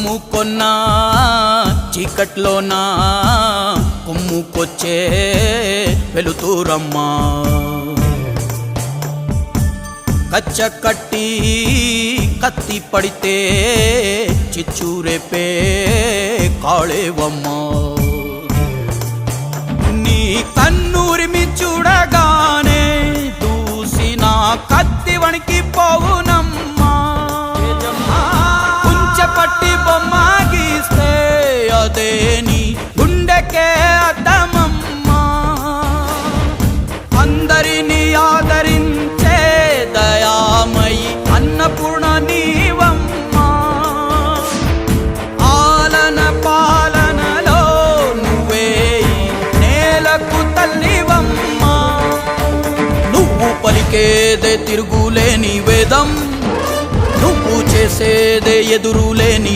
కమ్ముకొన్నా చీకట్లోనా కొమ్ముకొచ్చే వెలుతురమ్మా కచ్చ కట్టి కత్తి పడితే చిచ్చురేపే కాళేవమ్మా నీ కన్నూరిమి చూడగానే దూసిన కత్తి వణికి పోవునమ్మా కుంచెపట్టి బొమ్మ గీస్తే అదే నీ గుండెకే అద్దమమ్మా అందరినీ ఆదరించే దయామయి అన్నపూర్ణ నీవమ్మా ఆలన పాలనలో నువ్వే నేలకు తల్లివమ్మా నువ్వు పలికేదే తిరుగులేని వేదం నువ్వు చేసేదే ఎదురులేని